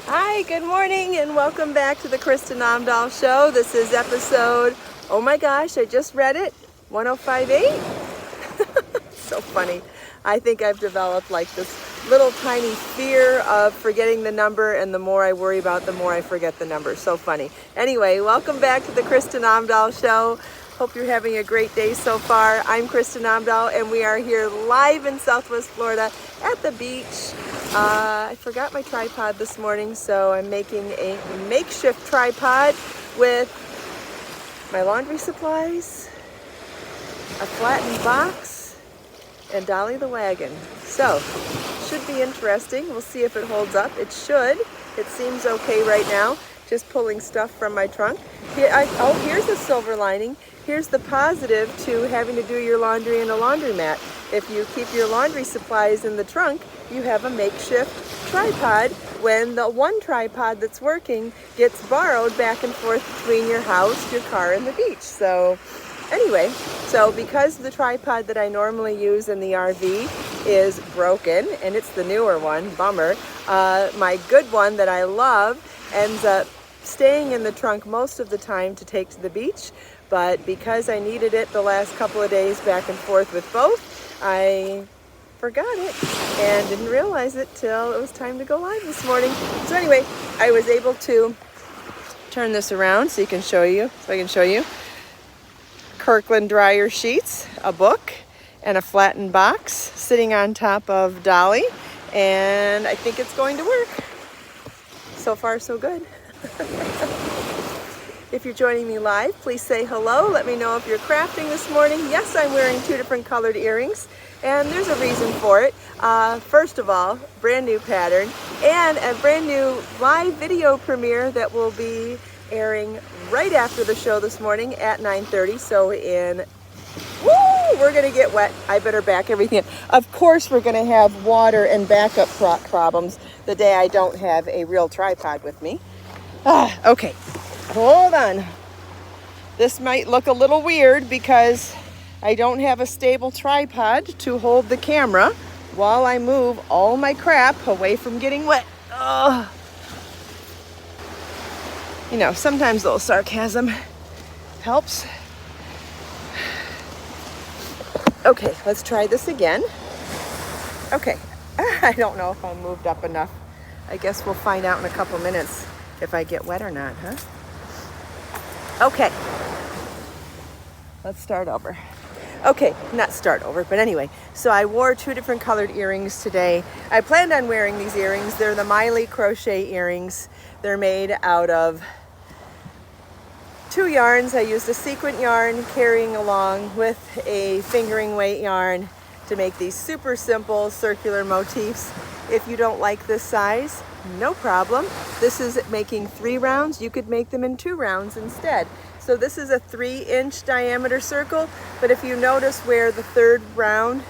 Hi, good morning, and welcome back to the Kristin Omdahl Show. This is episode, oh my gosh, I just read it, 1058. So funny. I think I've developed like this little tiny fear of forgetting the number, and the more I worry about, the more I forget the number. So funny. Anyway, welcome back to the Kristin Omdahl Show. Hope you're having a great day so far. I'm Kristin Omdahl, and we are here live in Southwest Florida at the beach. I forgot my tripod this morning, so I'm making a makeshift tripod with my laundry supplies, a flattened box, and Dolly the wagon. So, should be interesting. We'll see if it holds up. It should. It seems okay right now. Just pulling stuff from my trunk. Here's the silver lining. Here's the positive to having to do your laundry in a laundromat. If you keep your laundry supplies in the trunk, you have a makeshift tripod when the one tripod that's working gets borrowed back and forth between your house, your car, and the beach. So anyway, because the tripod that I normally use in the RV is broken, and it's the newer one, bummer, my good one that I love ends up staying in the trunk most of the time to take to the beach. But because I needed it the last couple of days back and forth with both, I forgot it and didn't realize it till it was time to go live this morning. So anyway, I was able to turn this around so I can show you. Kirkland dryer sheets, a book, and a flattened box sitting on top of Dolly. And I think it's going to work. So far, so good. If you're joining me live, please say hello. Let me know if you're crafting this morning. Yes, I'm wearing two different colored earrings, and there's a reason for it. First of all, brand new pattern and a brand new live video premiere that will be airing right after the show this morning at 9:30. So we're gonna get wet. I better back everything up. Of course, we're gonna have water and backup problems the day I don't have a real tripod with me. Okay. Hold on. This might look a little weird because I don't have a stable tripod to hold the camera while I move all my crap away from getting wet. You know, sometimes a little sarcasm helps. Okay, let's try this again. Okay, I don't know if I'm moved up enough. I guess we'll find out in a couple minutes if I get wet or not, huh? Okay, let's start over. Okay, not start over, but anyway, so I wore two different colored earrings today. I planned on wearing these earrings. They're the Miley crochet earrings. They're made out of two yarns. I used a sequin yarn carrying along with a fingering weight yarn to make these super simple circular motifs. If you don't like this size, no problem. This is making 3 rounds. You could make them in 2 rounds instead. So this is a 3-inch diameter circle, but if you notice where the 3rd round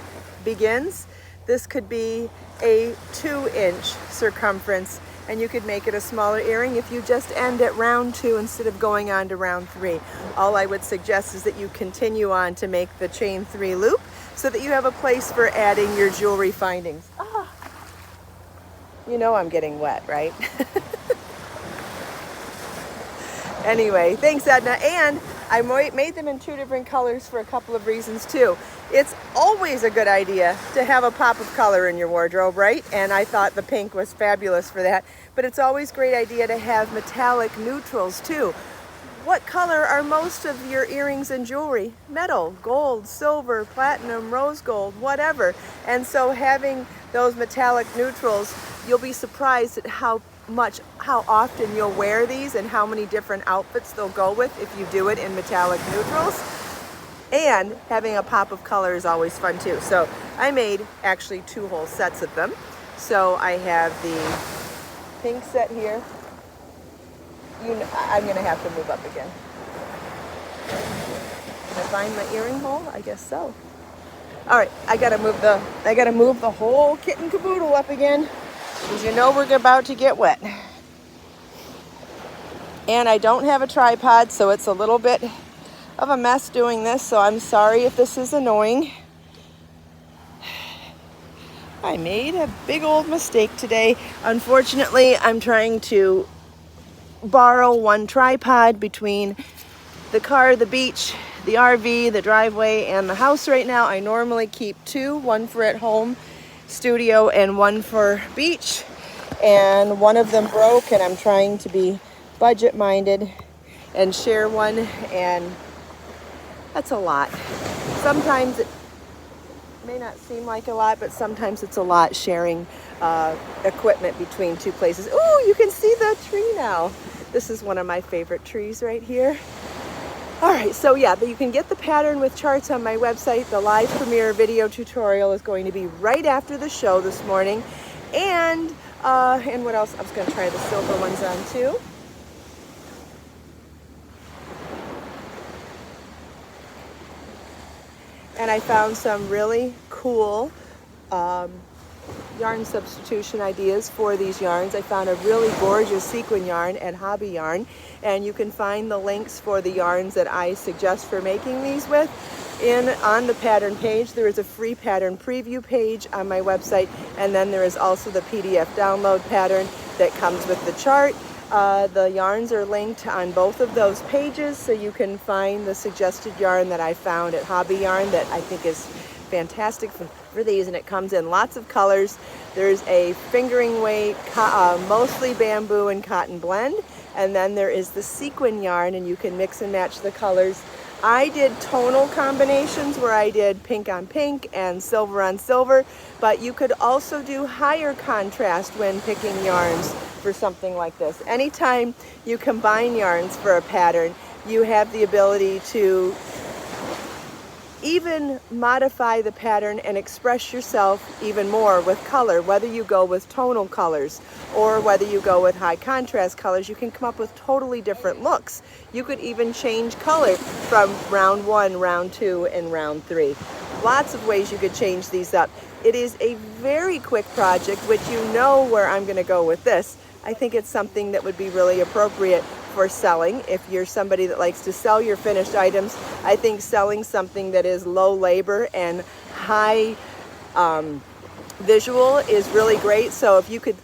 begins, this could be a 2-inch circumference, and you could make it a smaller earring if you just end at round 2 instead of going on to round 3. All I would suggest is that you continue on to make the chain 3 loop so that you have a place for adding your jewelry findings. You know I'm getting wet, right? Anyway, thanks, Edna. And I made them in 2 different colors for a couple of reasons too. It's always a good idea to have a pop of color in your wardrobe, right? And I thought the pink was fabulous for that. But it's always a great idea to have metallic neutrals too. What color are most of your earrings and jewelry? Metal, gold, silver, platinum, rose gold, whatever. And so having those metallic neutrals, you'll be surprised at how often you'll wear these and how many different outfits they'll go with if you do it in metallic neutrals. And having a pop of color is always fun too. So I made actually 2 whole sets of them. So I have the pink set here. I'm gonna have to move up again. Can I find my earring hole? I guess so. All right, I gotta move the whole kit and caboodle up again, because you know we're about to get wet. And I don't have a tripod, so it's a little bit of a mess doing this, so I'm sorry if this is annoying. I made a big old mistake today. Unfortunately, I'm trying to borrow one tripod between the car, the beach, the RV, the driveway, and the house right now. I normally keep two, one for at home studio and one for beach. And one of them broke, and I'm trying to be budget minded and share one, and that's a lot. Sometimes it may not seem like a lot, but sometimes it's a lot sharing equipment between two places. Ooh, you can see the tree now. This is one of my favorite trees right here. All right, so yeah, but you can get the pattern with charts on my website. The live premiere video tutorial is going to be right after the show this morning. And what else? I was going to try the silver ones on too. And I found some really cool yarn substitution ideas for these yarns. I found a really gorgeous sequin yarn at Hobby Yarn, and you can find the links for the yarns that I suggest for making these with on the pattern page. There is a free pattern preview page on my website, and then there is also the PDF download pattern that comes with the chart. The yarns are linked on both of those pages, so you can find the suggested yarn that I found at Hobby Yarn that I think is fantastic for these, and it comes in lots of colors. There's a fingering weight, mostly bamboo and cotton blend, and then there is the sequin yarn, and you can mix and match the colors. I did tonal combinations where I did pink on pink and silver on silver, but you could also do higher contrast when picking yarns for something like this. Anytime you combine yarns for a pattern, you have the ability to even modify the pattern and express yourself even more with color. Whether you go with tonal colors or whether you go with high contrast colors, you can come up with totally different looks. You could even change color from round 1, round 2, and round 3. Lots of ways you could change these up. It is a very quick project, which you know where I'm going to go with this. I think it's something that would be really appropriate for selling. If you're somebody that likes to sell your finished items, I think selling something that is low labor and high visual is really great. So if you could,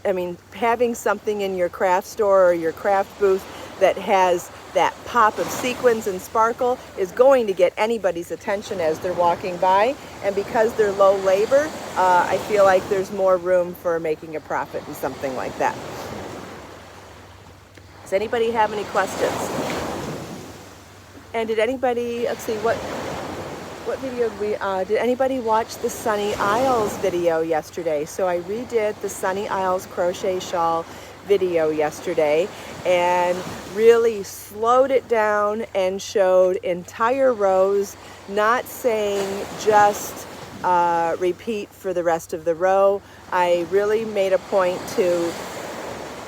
having something in your craft store or your craft booth that has that pop of sequins and sparkle is going to get anybody's attention as they're walking by. And because they're low labor, I feel like there's more room for making a profit in something like that. Does anybody have any questions? And did anybody, let's see, what video did anybody watch the Sunny Isles video yesterday? So I redid the Sunny Isles crochet shawl video yesterday and really slowed it down and showed entire rows, not saying just repeat for the rest of the row. I really made a point to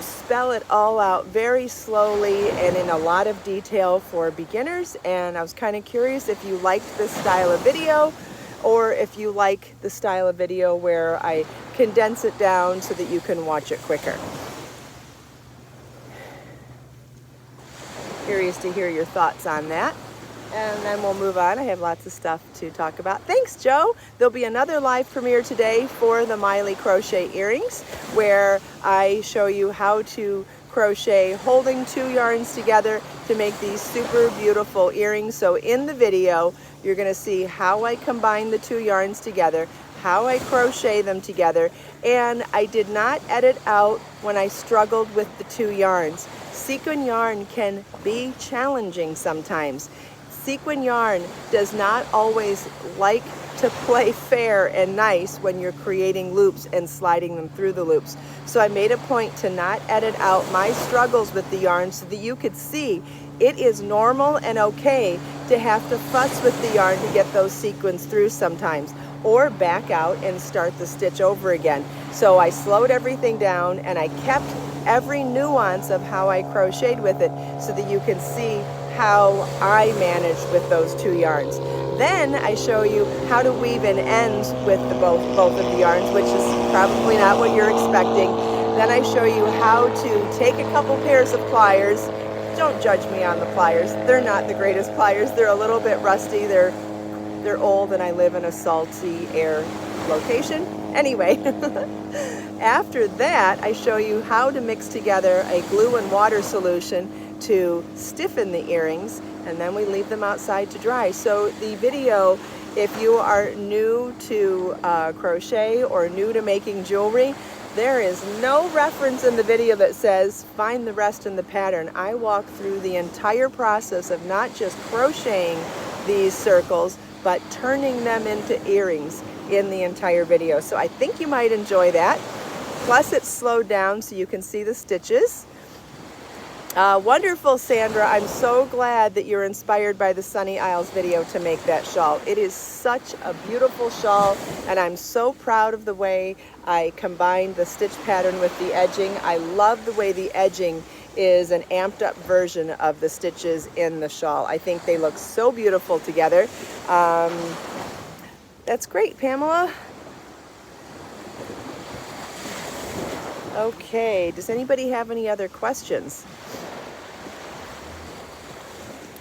spell it all out very slowly and in a lot of detail for beginners, and I was kind of curious if you liked this style of video or if you like the style of video where I condense it down so that you can watch it quicker. Curious to hear your thoughts on that. And then we'll move on. I have lots of stuff to talk about. Thanks, Joe. There'll be another live premiere today for the Miley crochet earrings, where I show you how to crochet holding two yarns together to make these super beautiful earrings. So in the video, you're going to see how I combine the two yarns together, how I crochet them together, and I did not edit out when I struggled with the two yarns. Sequin yarn can be challenging sometimes. Sequin yarn does not always like to play fair and nice when you're creating loops and sliding them through the loops. So I made a point to not edit out my struggles with the yarn so that you could see it is normal and okay to have to fuss with the yarn to get those sequins through sometimes, or back out and start the stitch over again. So I slowed everything down and I kept every nuance of how I crocheted with it so that you can see how I managed with those two yarns. Then I show you how to weave in ends with both of the yarns, which is probably not what you're expecting. Then I show you how to take a couple pairs of pliers. Don't judge me on the pliers. They're not the greatest pliers. They're a little bit rusty. They're old and I live in a salty air location. Anyway, after that, I show you how to mix together a glue and water solution to stiffen the earrings, and then we leave them outside to dry. So the video, if you are new to crochet or new to making jewelry, there is no reference in the video that says find the rest in the pattern. I walk through the entire process of not just crocheting these circles, but turning them into earrings in the entire video. So I think you might enjoy that. Plus it's slowed down so you can see the stitches. Wonderful, Sandra. I'm so glad that you're inspired by the Sunny Isles video to make that shawl. It is such a beautiful shawl, and I'm so proud of the way I combined the stitch pattern with the edging. I love the way the edging is an amped up version of the stitches in the shawl. I think they look so beautiful together. That's great, Pamela. Okay, does anybody have any other questions?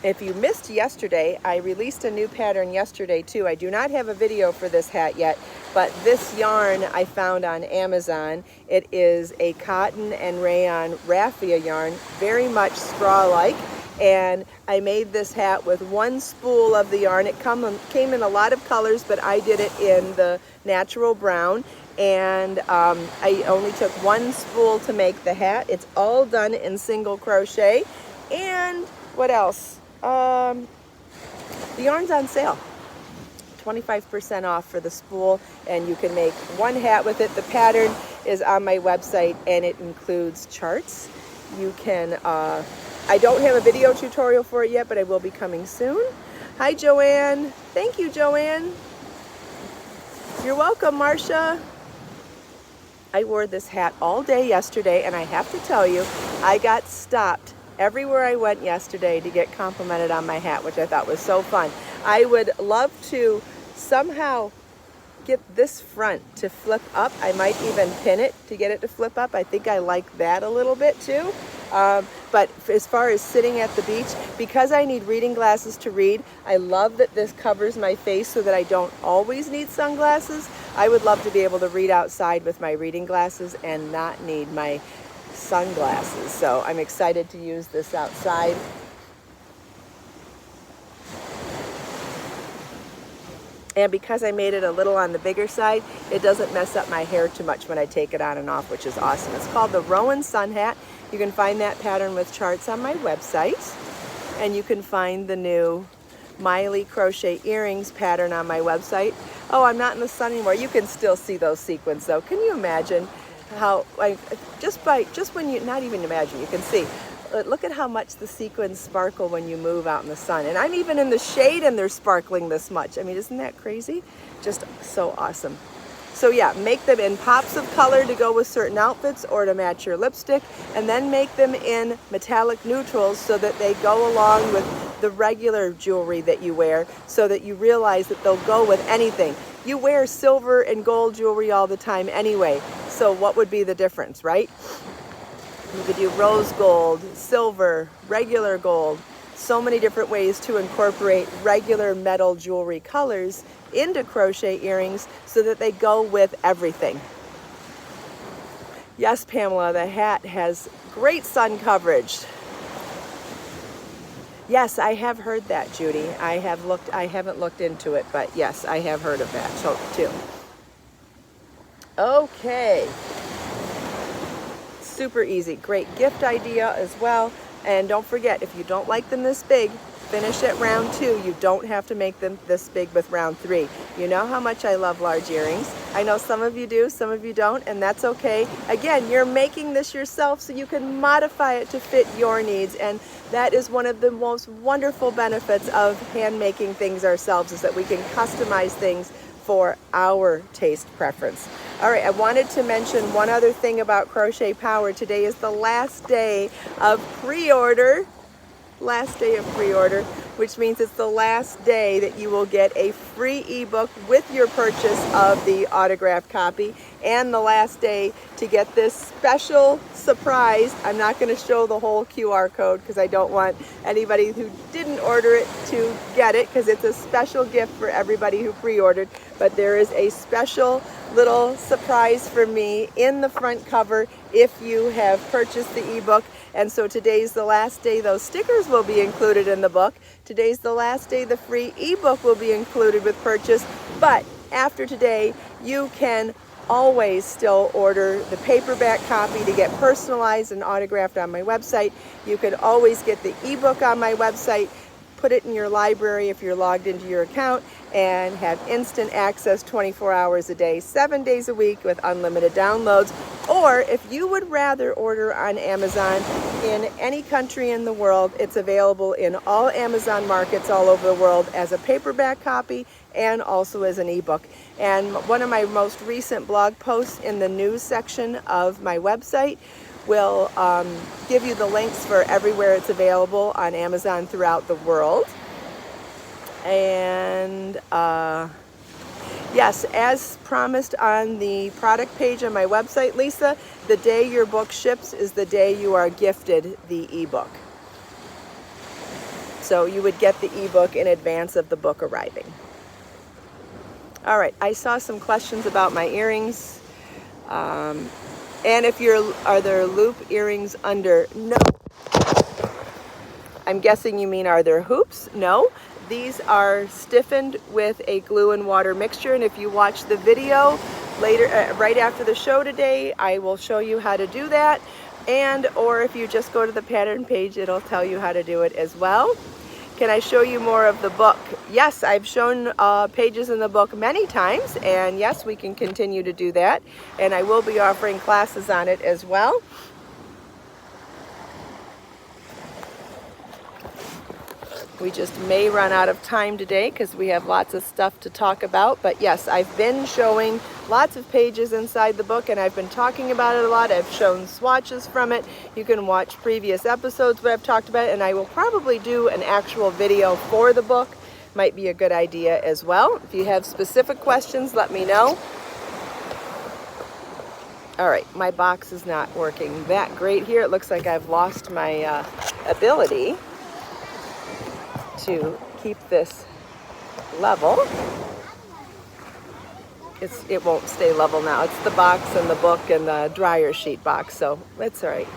If you missed yesterday, I released a new pattern yesterday too. I do not have a video for this hat yet, but this yarn I found on Amazon. It is a cotton and rayon raffia yarn, very much straw-like, and I made this hat with one spool of the yarn. It came in a lot of colors, but I did it in the natural brown, and I only took one spool to make the hat. It's all done in single crochet. And what else? The yarn's on sale, 25% off for the spool, and you can make one hat with it. The pattern is on my website, and it includes charts. You can, I don't have a video tutorial for it yet, but I will be coming soon. Hi, Joanne. Thank you, Joanne. You're welcome, Marcia. I wore this hat all day yesterday, and I have to tell you, I got stopped everywhere I went yesterday to get complimented on my hat, which I thought was so fun. I would love to somehow get this front to flip up. I might even pin it to get it to flip up. I think I like that a little bit too. But as far as sitting at the beach, because I need reading glasses to read, I love that this covers my face so that I don't always need sunglasses. I would love to be able to read outside with my reading glasses and not need my sunglasses. So I'm excited to use this outside. And because I made it a little on the bigger side, it doesn't mess up my hair too much when I take it on and off, which is awesome. It's called the Rowan Sun Hat. You can find that pattern with charts on my website. And you can find the new Miley crochet earrings pattern on my website. Oh, I'm not in the sun anymore. You can still see those sequins though. Can you imagine how, like, just when you, not even imagine, you can see. Look at how much the sequins sparkle when you move out in the sun. And I'm even in the shade and they're sparkling this much. I mean, isn't that crazy? Just so awesome. So yeah, make them in pops of color to go with certain outfits or to match your lipstick, and then make them in metallic neutrals so that they go along with the regular jewelry that you wear, so that you realize that they'll go with anything. You wear silver and gold jewelry all the time anyway, so what would be the difference, right? You could do rose gold, silver, regular gold, so many different ways to incorporate regular metal jewelry colors into crochet earrings so that they go with everything. Yes, Pamela, the hat has great sun coverage. Yes, I have heard that, Judy. I haven't looked into it, but yes, I have heard of that too. Okay. Super easy. Great gift idea as well. And don't forget, if you don't like them this big, finish at round 2. You don't have to make them this big with round 3. You know how much I love large earrings. I know some of you do, some of you don't, and that's okay. Again, you're making this yourself so you can modify it to fit your needs, and that is one of the most wonderful benefits of hand making things ourselves, is that we can customize things for our taste preference. All right, I wanted to mention one other thing about Crochet Power. Today is the last day of pre-order. Last day of pre-order, which means it's the last day that you will get a free ebook with your purchase of the autographed copy, and the last day to get this special surprise. I'm not going to show the whole QR code because I don't want anybody who didn't order it to get it, because it's a special gift for everybody who pre-ordered. But there is a special little surprise for me in the front cover if you have purchased the ebook. And so today's the last day those stickers will be included in the book. Today's the last day the free ebook will be included with purchase. But after today, you can always still order the paperback copy to get personalized and autographed on my website. You can always get the ebook on my website, put it in your library if you're logged into your account, and have instant access 24 hours a day, 7 days a week with unlimited downloads. Or if you would rather order on Amazon in any country in the world, it's available in all Amazon markets all over the world as a paperback copy and also as an ebook. And one of my most recent blog posts in the news section of my website will give you the links for everywhere it's available on Amazon throughout the world. And yes, as promised on the product page on my website, Lisa, the day your book ships is the day you are gifted the ebook. So you would get the ebook in advance of the book arriving. All right, I saw some questions about my earrings. And if are there loop earrings under? No. I'm guessing you mean, are there hoops? No. These are stiffened with a glue and water mixture, and if you watch the video later, right after the show today, I will show you how to do that. And or if you just go to the pattern page, it'll tell you how to do it as well. Can I show you more of the book? Yes, I've shown pages in the book many times, and yes, we can continue to do that. And I will be offering classes on it as well. We just may run out of time today because we have lots of stuff to talk about. But yes, I've been showing lots of pages inside the book, and I've been talking about it a lot. I've shown swatches from it. You can watch previous episodes where I've talked about it, and I will probably do an actual video for the book. Might be a good idea as well. If you have specific questions, let me know. All right, my box is not working that great here. It looks like I've lost my ability to keep this level. It won't stay level now. It's the box and the book and the dryer sheet box, so it's all right.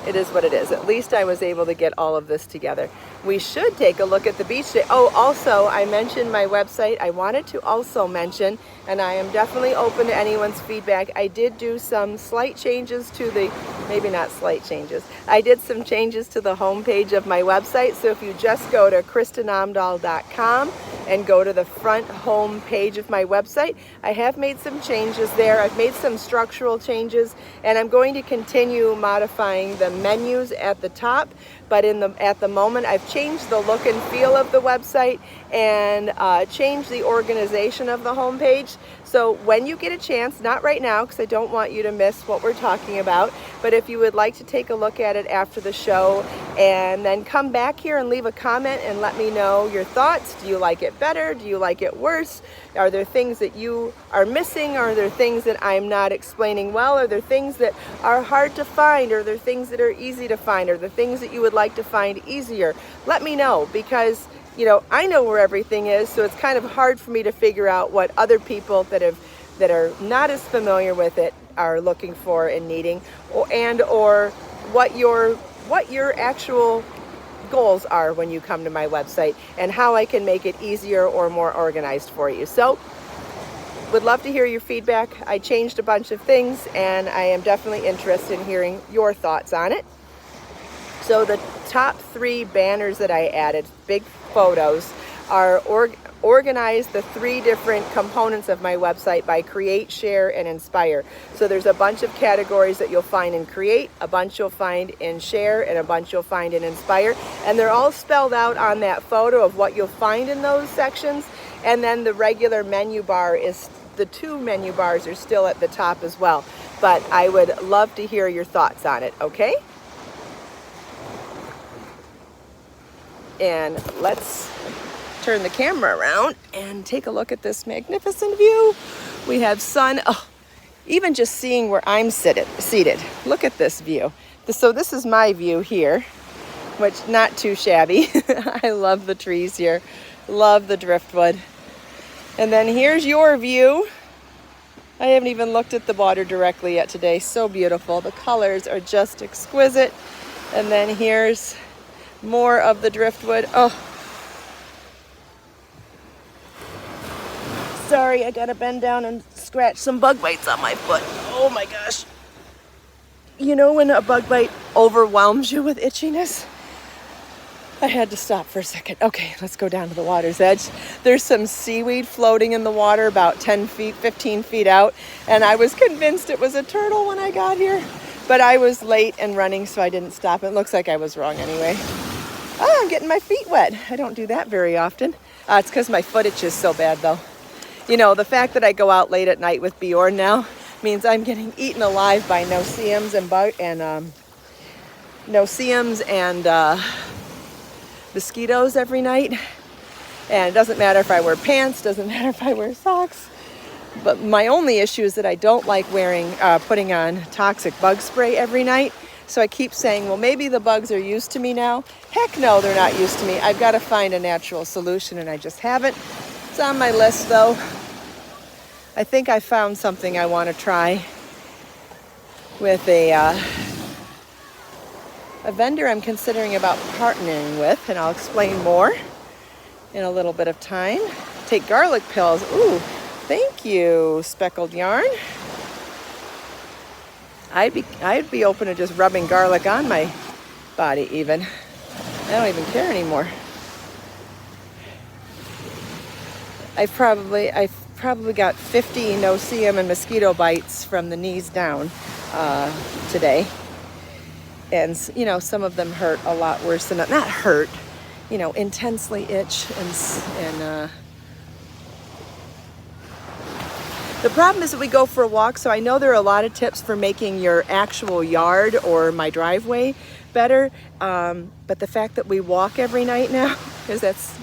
It is what it is. At least I was able to get all of this together. We should take a look at the beach day. Oh, also, I mentioned my website. I wanted to also mention, and I am definitely open to anyone's feedback, I did do some slight changes to the, maybe not slight changes, I did some changes to the homepage of my website. So if you just go to KristinOmdahl.com and go to the front home page of my website, I have made some changes there. I've made some structural changes, and I'm going to continue modifying the menus at the top. But at the moment, I've changed the look and feel of the website and changed the organization of the homepage. So when you get a chance, not right now because I don't want you to miss what we're talking about, but if you would like to take a look at it after the show and then come back here and leave a comment and let me know your thoughts. Do you like it better? Do you like it worse? Are there things that you are missing? Are there things that I'm not explaining well? Are there things that are hard to find? Are there things that are easy to find? Are there things that you would like to find easier? Let me know, because I know where everything is, so it's kind of hard for me to figure out what other people that are not as familiar with it are looking for and needing, or what your actual goals are when you come to my website, and how I can make it easier or more organized for you. So would love to hear your feedback. I changed a bunch of things, and I am definitely interested in hearing your thoughts on it. So the top 3 banners that I added, big photos, are organized the 3 different components of my website by create, share, and inspire. So there's a bunch of categories that you'll find in create, a bunch you'll find in share, and a bunch you'll find in inspire. And they're all spelled out on that photo of what you'll find in those sections. And then the regular menu bar the 2 menu bars are still at the top as well. But I would love to hear your thoughts on it, okay? And let's turn the camera around and take a look at this magnificent view. We have sun. Oh, even just seeing where I'm seated. Look at this view. So this is my view here, which not too shabby. I love the trees here. Love the driftwood. And then here's your view. I haven't even looked at the water directly yet today. So beautiful. The colors are just exquisite. And then here's more of the driftwood. Oh, sorry, I gotta bend down and scratch some bug bites on my foot. Oh my gosh. You know when a bug bite overwhelms you with itchiness? I had to stop for a second. Okay, let's go down to the water's edge. There's some seaweed floating in the water about 10 feet, 15 feet out. And I was convinced it was a turtle when I got here. But I was late and running, so I didn't stop. It looks like I was wrong anyway. Oh, I'm getting my feet wet. I don't do that very often. It's because my foot itches so bad, though. You know, the fact that I go out late at night with Bjorn now means I'm getting eaten alive by no-see-ums and mosquitoes every night. And it doesn't matter if I wear pants, doesn't matter if I wear socks. But my only issue is that I don't like putting on toxic bug spray every night. So I keep saying, well, maybe the bugs are used to me now. Heck no, they're not used to me. I've got to find a natural solution, and I just haven't. It's on my list, though. I think I found something I want to try with a vendor I'm considering about partnering with, and I'll explain more in a little bit of time. Take garlic pills. Ooh, thank you, speckled yarn. I'd be open to just rubbing garlic on my body even. I don't even care anymore. I've probably got 50 no-see-um and mosquito bites from the knees down today. And, you know, some of them hurt a lot worse than, not hurt, you know, intensely itch. And the problem is that we go for a walk, so I know there are a lot of tips for making your actual yard or my driveway better. But the fact that we walk every night now, because that's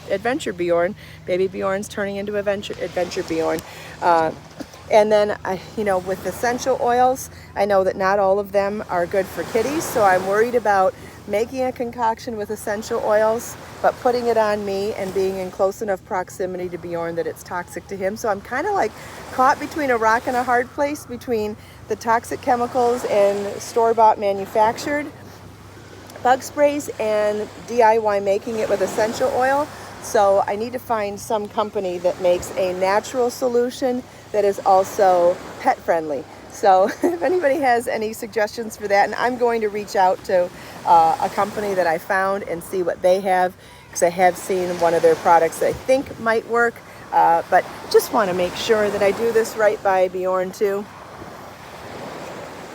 Adventure Bjorn, baby Bjorn's turning into Adventure Bjorn. And then, you know, with essential oils, I know that not all of them are good for kitties, so I'm worried about making a concoction with essential oils, but putting it on me and being in close enough proximity to Bjorn that it's toxic to him. So I'm kind of like caught between a rock and a hard place, between the toxic chemicals and store-bought manufactured bug sprays and DIY making it with essential oil. So I need to find some company that makes a natural solution that is also pet friendly. So if anybody has any suggestions for that, and I'm going to reach out to a company that I found and see what they have, because I have seen one of their products that I think might work, but just want to make sure that I do this right by Bjorn too.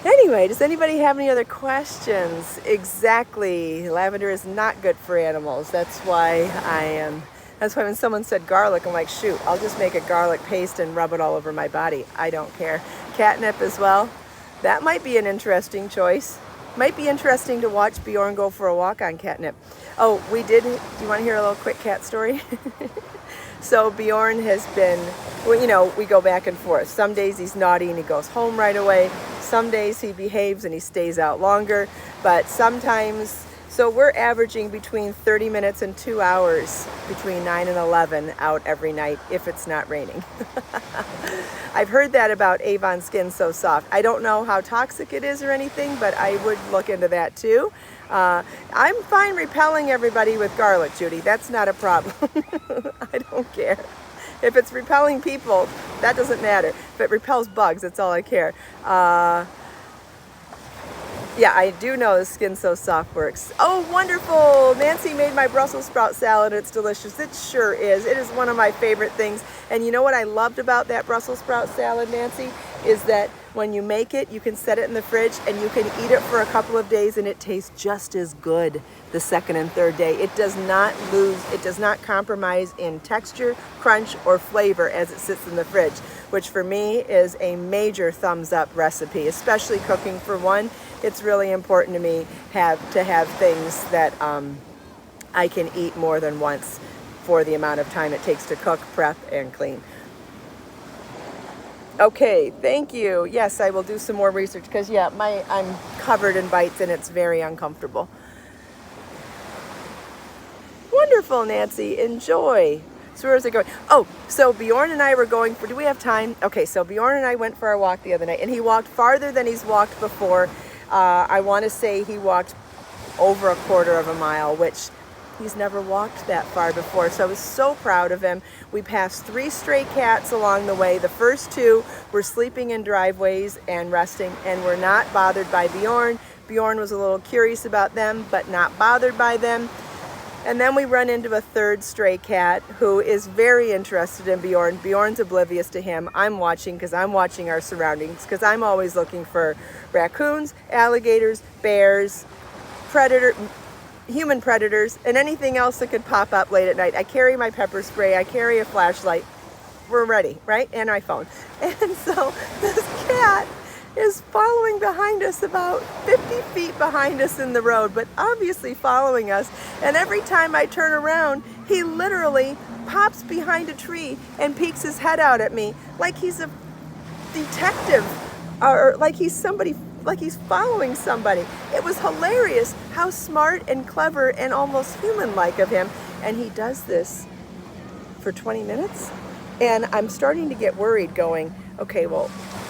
Anyway, does anybody have any other questions? Exactly. Lavender is not good for animals. That's why when someone said garlic, I'm like, shoot, I'll just make a garlic paste and rub it all over my body. I don't care. Catnip as well. That might be an interesting choice. Might be interesting to watch Bjorn go for a walk on catnip. Oh, do you want to hear a little quick cat story? So Bjorn has been, well, you know, we go back and forth. Some days he's naughty and he goes home right away. Some days he behaves and he stays out longer. But sometimes, so we're averaging between 30 minutes and 2 hours between 9 and 11 out every night if it's not raining. I've heard that about Avon Skin So Soft. I don't know how toxic it is or anything, but I would look into that too. I'm fine repelling everybody with garlic, Judy. That's not a problem. I don't care. If it's repelling people, that doesn't matter. If it repels bugs, that's all I care. Yeah, I do know the Skin So Soft works. Oh, wonderful! Nancy made my Brussels sprout salad. It's delicious. It sure is. It is one of my favorite things. And you know what I loved about that Brussels sprout salad, Nancy, is that when you make it, you can set it in the fridge and you can eat it for a couple of days and it tastes just as good the second and third day. It does not compromise in texture, crunch, or flavor as it sits in the fridge, which for me is a major thumbs up recipe, especially cooking for one. It's really important to me to have things that I can eat more than once. for the amount of time it takes to cook, prep, and clean. Okay, thank you. Yes, I will do some more research because yeah, I'm covered in bites and it's very uncomfortable. Wonderful, Nancy. Enjoy. So where's it going? Oh, so Bjorn and I were going for, do we have time? Okay, so Bjorn and I went for our walk the other night and he walked farther than he's walked before. I want to say he walked over a quarter of a mile, which he's never walked that far before. So I was so proud of him. We passed 3 stray cats along the way. The first 2 were sleeping in driveways and resting and were not bothered by Bjorn. Bjorn was a little curious about them, but not bothered by them. And then we run into a 3rd stray cat who is very interested in Bjorn. Bjorn's oblivious to him. I'm watching because I'm watching our surroundings because I'm always looking for raccoons, alligators, bears, human predators, and anything else that could pop up late at night. I carry my pepper spray. I carry a flashlight. We're ready, right? And my phone. And so this cat is following behind us about 50 feet behind us in the road, but obviously following us. And every time I turn around, he literally pops behind a tree and peeks his head out at me like he's a detective or like he's somebody, like he's following somebody. It was hilarious how smart and clever and almost human-like of him. And he does this for 20 minutes. And I'm starting to get worried going, okay, well,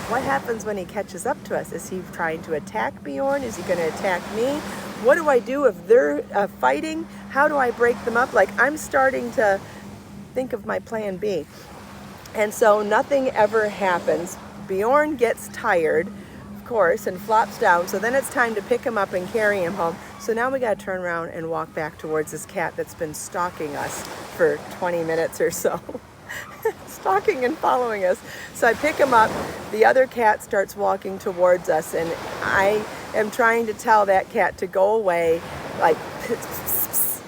what happens when he catches up to us? Is he trying to attack Bjorn? Is he going to attack me? What do I do if they're fighting? How do I break them up? Like, I'm starting to think of my plan B. And so nothing ever happens. Bjorn gets tired, of course, and flops down. So then it's time to pick him up and carry him home. So now we got to turn around and walk back towards this cat that's been stalking us for 20 minutes or so. Stalking and following us. So I pick him up, the other cat starts walking towards us, and I am trying to tell that cat to go away, like,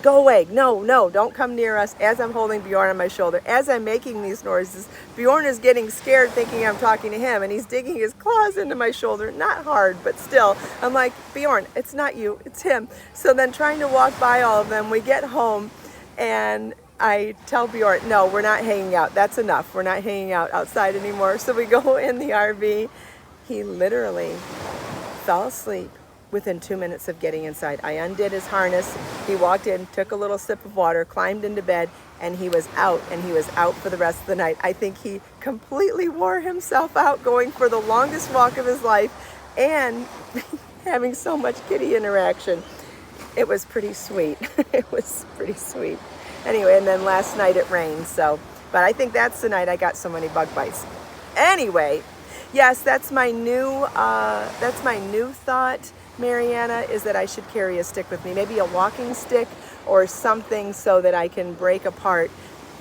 go away, no, don't come near us, as I'm holding Bjorn on my shoulder. As I'm making these noises, Bjorn is getting scared thinking I'm talking to him, and he's digging his claws into my shoulder, not hard, but still. I'm like, Bjorn, it's not you, it's him. So then trying to walk by all of them, we get home, and I tell Bjorn, no, we're not hanging out. That's enough. We're not hanging out outside anymore. So we go in the RV. He literally fell asleep within 2 minutes of getting inside. I undid his harness. He walked in, took a little sip of water, climbed into bed, and he was out, and he was out for the rest of the night. I think he completely wore himself out going for the longest walk of his life and having so much kitty interaction. It was pretty sweet. It was pretty sweet. Anyway, and then last night it rained, so, but I think that's the night I got so many bug bites. Anyway, yes, that's my new thought, Mariana, is that I should carry a stick with me, maybe a walking stick or something so that I can break apart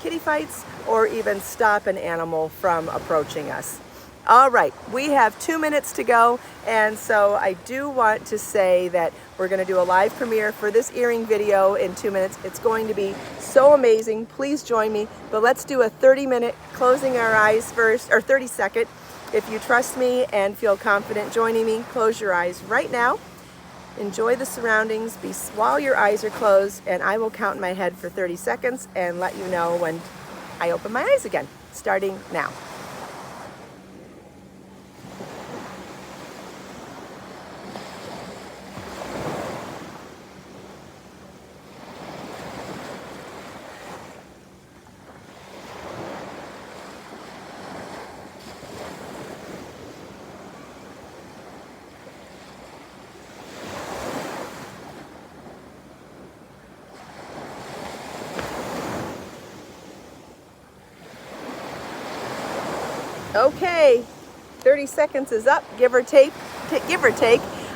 kitty fights or even stop an animal from approaching us. All right, we have 2 minutes to go, and so I do want to say that we're going to do a live premiere for this earring video in 2 minutes. It's going to be so amazing. Please join me, but let's do a 30-minute closing our eyes first, or 30-second. If you trust me and feel confident joining me, close your eyes right now. Enjoy the surroundings while your eyes are closed, and I will count in my head for 30 seconds and let you know when I open my eyes again, starting now. Okay, 30 seconds is up, give or take.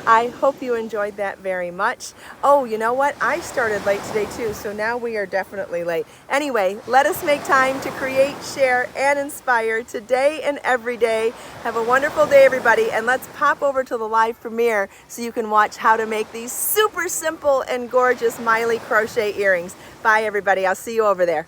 I hope you enjoyed that very much. Oh, you know what? I started late today too, so now we are definitely late. Anyway, let us make time to create, share, and inspire today and every day. Have a wonderful day, everybody, and let's pop over to the live premiere so you can watch how to make these super simple and gorgeous Miley crochet earrings. Bye, everybody. I'll see you over there.